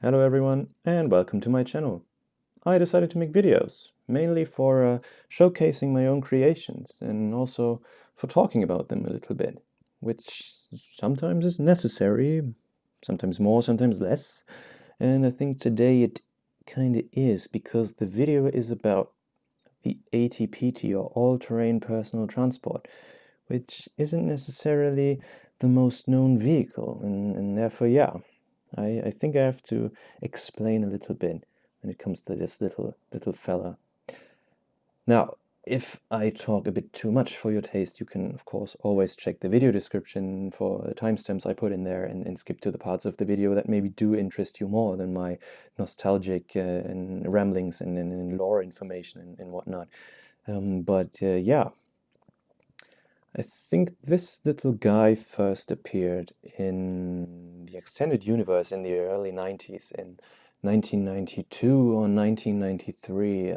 Hello everyone and welcome to my channel. I decided to make videos, mainly for showcasing my own creations and also for talking about them a little bit, which sometimes is necessary, sometimes more, sometimes less. And I think today it kind of is because the video is about the ATPT or all-terrain personal transport, which isn't necessarily the most known vehicle and therefore, yeah, I think I have to explain a little bit when it comes to this little fella. Now, if I talk a bit too much for your taste, you can of course always check the video description for the timestamps I put in there and skip to the parts of the video that maybe do interest you more than my nostalgic and ramblings and lore information and whatnot. Yeah, I think this little guy first appeared in the extended universe in the early 90s, in 1992 or 1993,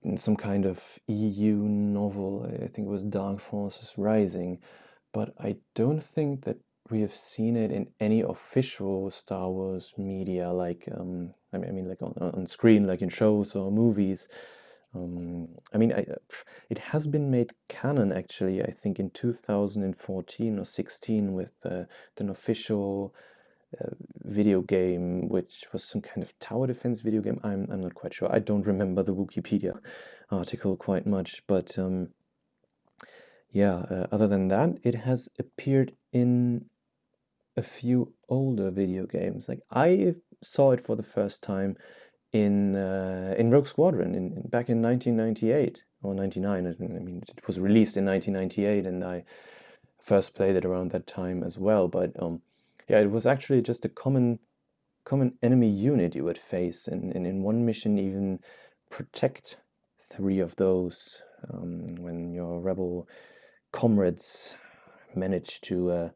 in some kind of EU novel. I think it was Dark Forces Rising, but I don't think that we have seen it in any official Star Wars media, like like on screen, like in shows or movies. It has been made canon actually, I think in 2014 or 16 with an official video game, which was some kind of tower defense video game. I'm not quite sure. I don't remember the Wookieepedia article quite much, but other than that, it has appeared in a few older video games. Like I saw it for the first time in Rogue Squadron back in 1998 or 99. I mean, it was released in 1998, and I first played it around that time as well. But yeah, it was actually just a common enemy unit you would face, and in one mission even protect three of those when your rebel comrades managed to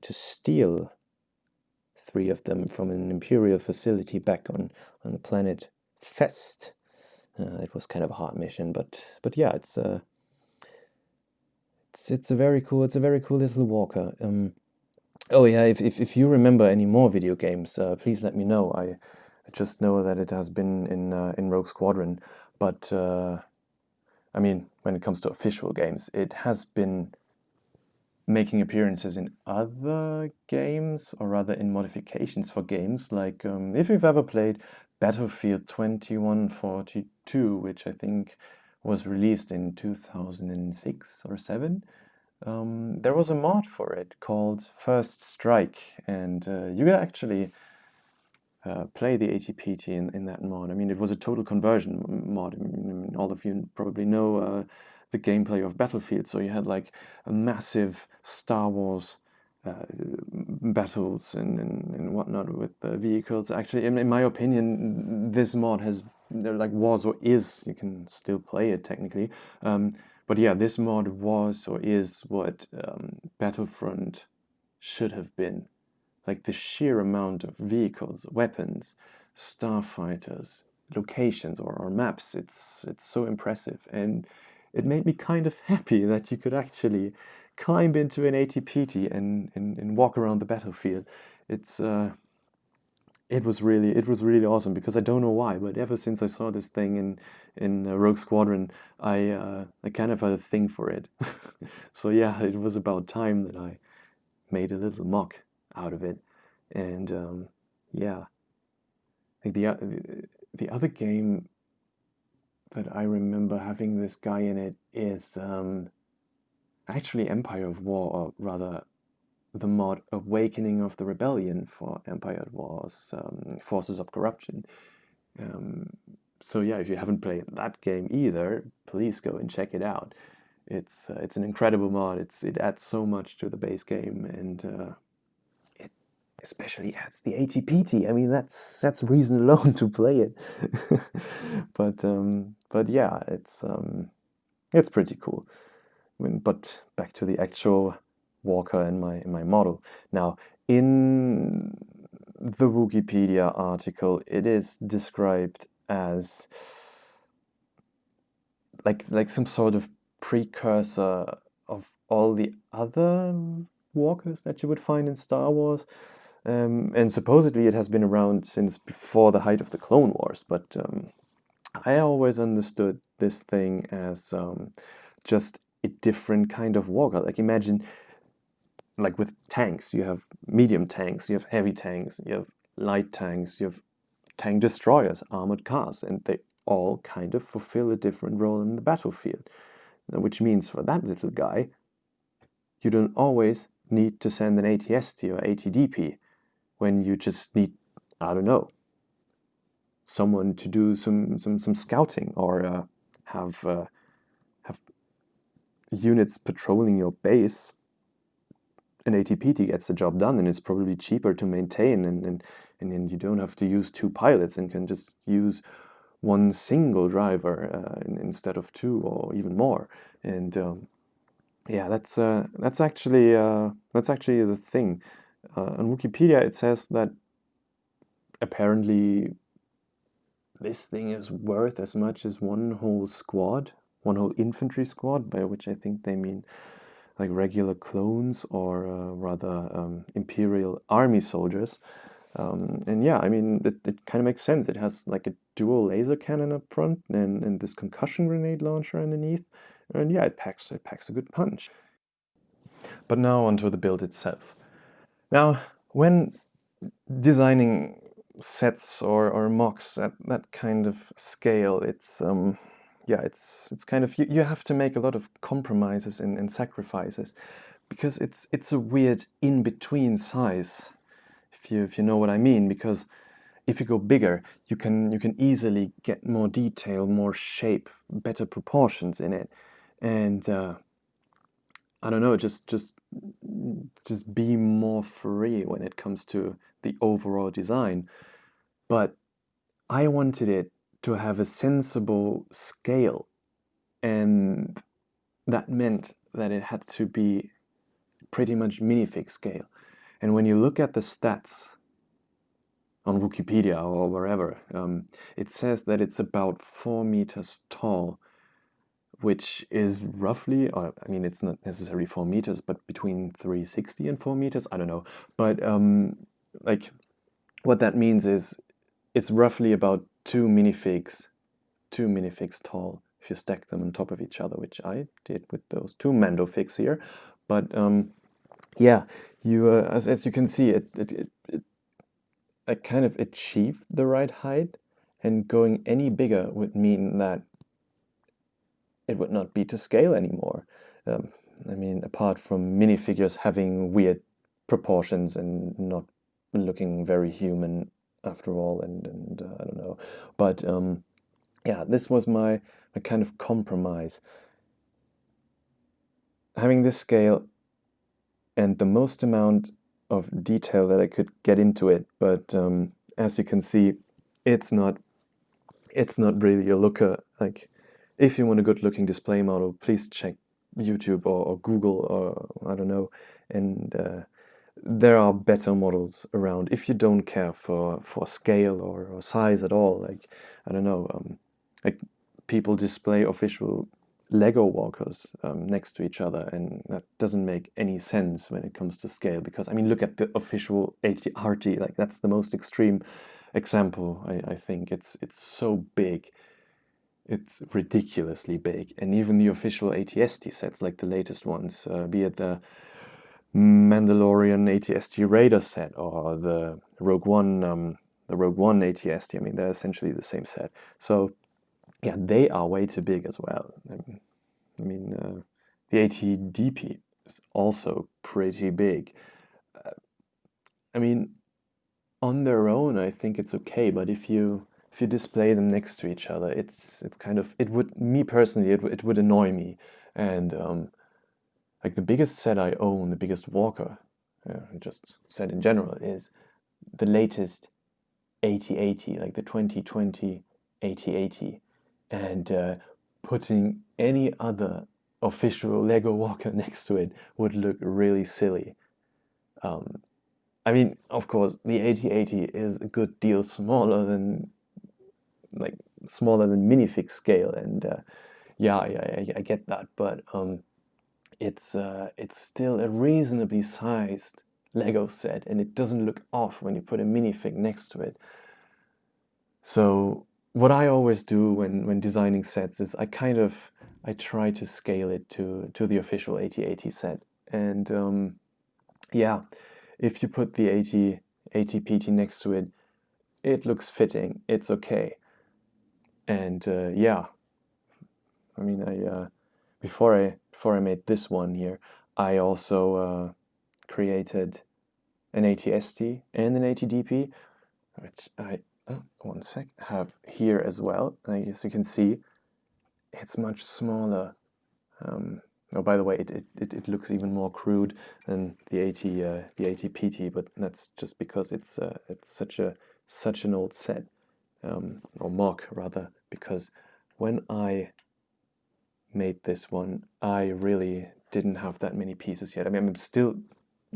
steal three of them from an Imperial facility back on the planet Fest. It was kind of a hard mission, but yeah, it's a very cool little walker. Oh yeah, if you remember any more video games, please let me know. I just know that it has been in Rogue Squadron, but I mean, when it comes to official games, it has been making appearances in other games, or rather in modifications for games. Like if you've ever played Battlefield 2142, which I think was released in 2006 or 7, there was a mod for it called First Strike, and you could actually play the ATPT in that mod. I mean, it was a total conversion mod. I mean, all of you probably know the gameplay of Battlefield, so you had like a massive Star Wars battles and whatnot with vehicles. Actually, in my opinion, this mod has like was or is, you can still play it technically, but yeah, this mod was or is what Battlefront should have been. Like the sheer amount of vehicles, weapons, starfighters, locations or maps, it's so impressive. And it made me kind of happy that you could actually climb into an ATPT and walk around the battlefield. It's it was really awesome because I don't know why, but ever since I saw this thing in Rogue Squadron, I kind of had a thing for it. So yeah, it was about time that I made a little mock out of it. And yeah, like the other game that I remember having this guy in it is actually Empire of War, or rather the mod Awakening of the Rebellion for Empire of War's Forces of Corruption. Um, so yeah, if you haven't played that game either, please go and check it out. It's an incredible mod. It adds so much to the base game, and it especially adds the ATPT. I mean, that's reason alone to play it. But yeah, it's pretty cool. I mean, but back to the actual Walker and my model. Now, in the Wookieepedia article, it is described as like some sort of precursor of all the other walkers that you would find in Star Wars. And supposedly it has been around since before the height of the Clone Wars, but I always understood this thing as just a different kind of walker. Like imagine, like with tanks, you have medium tanks, you have heavy tanks, you have light tanks, you have tank destroyers, armored cars, and they all kind of fulfill a different role in the battlefield. Which means for that little guy, you don't always need to send an ATST or ATDP when you just need, I don't know, someone to do some scouting or have units patrolling your base. An ATPT gets the job done, and it's probably cheaper to maintain, and then you don't have to use two pilots and can just use one single driver instead of two or even more. And yeah, that's actually the thing. On Wookieepedia, it says that apparently this thing is worth as much as one whole squad, one whole infantry squad, by which I think they mean like regular clones or rather Imperial army soldiers. And yeah, I mean, it kind of makes sense. It has like a dual laser cannon up front and this concussion grenade launcher underneath. And yeah, it packs a good punch. But now onto the build itself. Now, when designing sets or MOCs at that kind of scale, it's yeah, it's kind of you have to make a lot of compromises and sacrifices because it's a weird in-between size, if you know what I mean. Because if you go bigger, you can easily get more detail, more shape, better proportions in it, and I don't know, just be more free when it comes to the overall design. But I wanted it to have a sensible scale, and that meant that it had to be pretty much minifig scale. And when you look at the stats on Wookieepedia or wherever, it says that it's about 4 meters tall, which is roughly, or I mean, it's not necessarily 4 meters, but between 360 and 4 meters, I don't know. But like, what that means is it's roughly about two minifigs tall if you stack them on top of each other, which I did with those two Mando figs here. But yeah, you as you can see, I kind of achieved the right height, and going any bigger would mean that it would not be to scale anymore. I mean, apart from minifigures having weird proportions and not looking very human after all, and I don't know. But yeah, this was my kind of compromise. Having this scale and the most amount of detail that I could get into it, but as you can see, it's not really a looker. Like, if you want a good looking display model, please check YouTube or Google or I don't know, and there are better models around if you don't care for scale or size at all. Like, I don't know, like people display official Lego walkers next to each other, and that doesn't make any sense when it comes to scale. Because I mean, look at the official AT-RT. Like, that's the most extreme example. I think it's so big. It's ridiculously big, and even the official ATST sets, like the latest ones, be it the Mandalorian ATST Raider set or the Rogue One ATST. I mean, they're essentially the same set. So yeah, they are way too big as well. I mean, the ATDP is also pretty big. I mean, on their own, I think it's okay, but if you display them next to each other, it's kind of, it would, me personally, it would annoy me. And like the biggest set I own, the biggest walker, just set in general, is the latest AT-80, like the 2020 AT-80, and putting any other official Lego walker next to it would look really silly. I mean, of course, the AT-80 is a good deal smaller than minifig scale, and yeah, I get that, but it's still a reasonably sized Lego set, and it doesn't look off when you put a minifig next to it. So what I always do when designing sets is I try to scale it to the official 8080 set. And yeah, if you put the 80PT next to it, it looks fitting, it's okay. And yeah, I mean, before I made this one here, I also created an ATST and an ATDP, which I, one sec, have here as well. And as you can see, it's much smaller. Oh, by the way, it looks even more crude than the ATPT, but that's just because it's such an old set, or MOC rather, because when I made this one, I really didn't have that many pieces yet. I mean, I'm still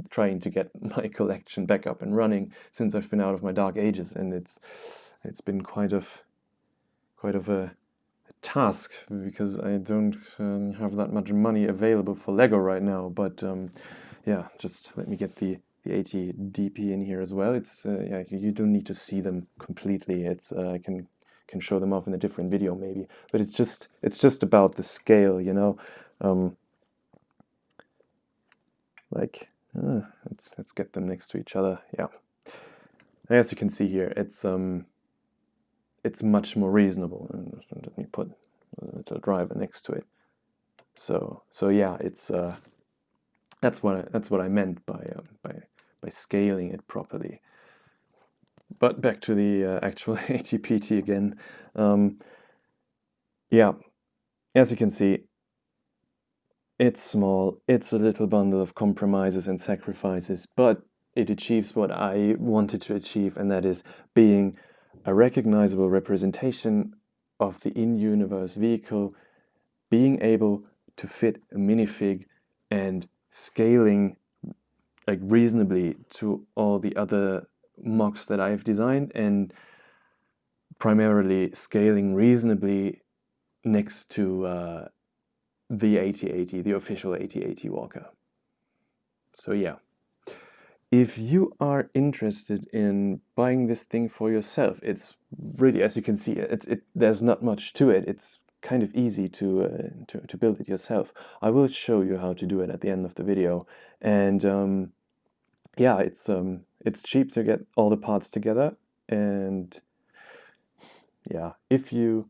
trying to get my collection back up and running since I've been out of my dark ages, and it's been quite of a task because I don't have that much money available for Lego right now. But yeah, just let me get the 80DP in here as well. It's yeah, you don't need to see them completely. It's I can show them off in a different video maybe, but it's just about the scale, you know. Like let's get them next to each other. Yeah, as you can see here, it's much more reasonable. And let me put a little driver next to it. So yeah, it's that's what I meant by scaling it properly. But back to the actual ATPT again. Yeah, as you can see, it's small, it's a little bundle of compromises and sacrifices, but it achieves what I wanted to achieve, and that is being a recognizable representation of the in-universe vehicle, being able to fit a minifig, and scaling like reasonably to all the other MOCs that I've designed, and primarily scaling reasonably next to the 8080, the official 8080 Walker. So yeah, if you are interested in buying this thing for yourself, it's really, as you can see, there's not much to it. It's kind of easy to build it yourself. I will show you how to do it at the end of the video, and yeah, it's cheap to get all the parts together, and yeah, if you're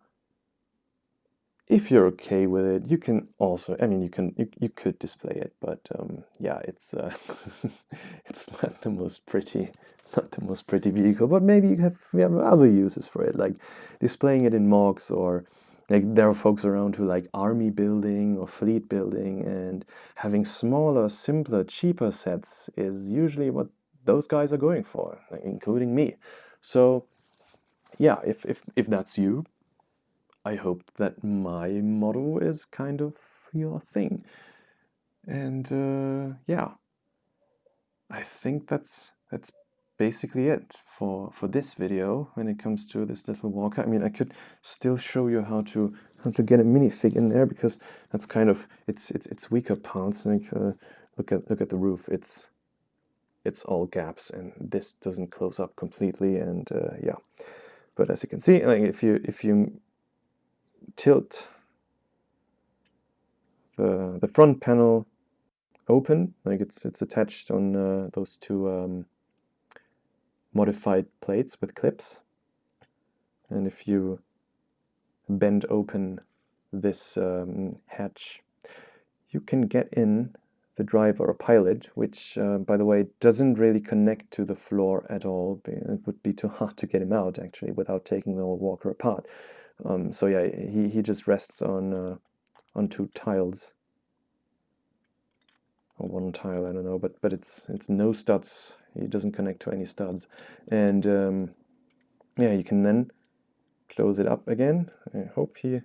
okay with it, you can also, I mean, you could display it, but yeah, it's it's not the most pretty vehicle, but maybe you have other uses for it, like displaying it in MOCs, or like there are folks around who like army building or fleet building, and having smaller, simpler, cheaper sets is usually what those guys are going for, like, including me. So yeah, if that's you, I hope that my model is kind of your thing. And yeah, I think that's basically it for this video when it comes to this little walker. I mean, I could still show you how to get a minifig in there, because that's kind of it's weaker parts. Like look at the roof. It's all gaps, and this doesn't close up completely. And yeah, but as you can see, like if you tilt the front panel open, like it's attached on those two modified plates with clips, and if you bend open this hatch, you can get in the driver or pilot, which by the way doesn't really connect to the floor at all. It would be too hard to get him out actually without taking the whole walker apart. So yeah, he just rests on two tiles, or one tile, I don't know, but it's no studs. It doesn't connect to any studs, and yeah, you can then close it up again. I hope he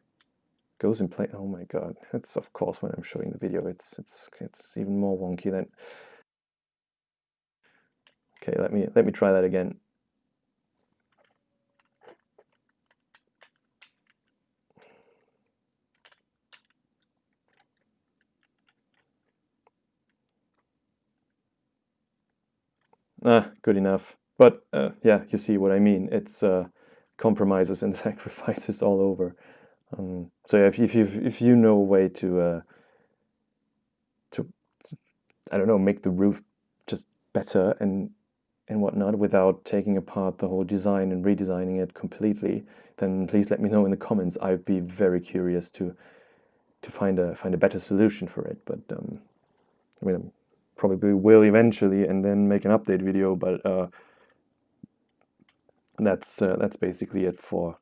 goes in place. Oh my god, it's of course when I'm showing the video, it's even more wonky than. Okay, let me try that again. good enough. But yeah, you see what I mean. It's compromises and sacrifices all over. So yeah, if you know a way to I don't know, make the roof just better and whatnot without taking apart the whole design and redesigning it completely, then please let me know in the comments. I'd be very curious to find a better solution for it. But I mean, I probably will eventually, and then make an update video. But that's basically it for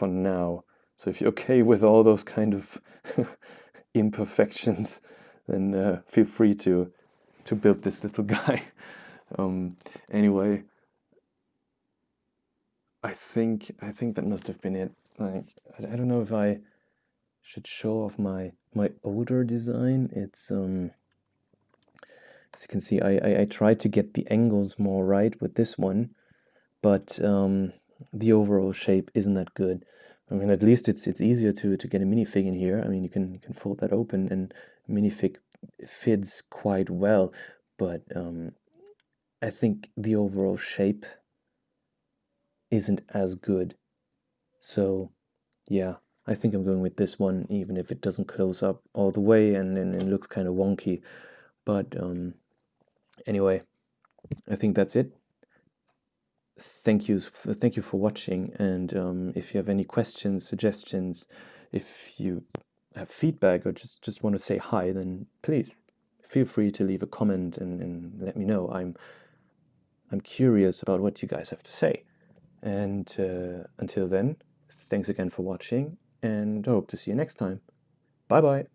now. So if you're okay with all those kind of imperfections, then feel free to build this little guy. Anyway, I think that must have been it. Like, I don't know if I should show off my older design. It's as you can see, I tried to get the angles more right with this one, but the overall shape isn't that good. I mean, at least it's easier to get a minifig in here. I mean, you can fold that open, and minifig fits quite well, but I think the overall shape isn't as good. So yeah, I think I'm going with this one, even if it doesn't close up all the way and it looks kind of wonky. But anyway, I think that's it. Thank you for watching, and if you have any questions, suggestions, if you have feedback or just want to say hi, then please feel free to leave a comment and let me know. I'm curious about what you guys have to say. And until then, thanks again for watching, and I hope to see you next time. Bye bye.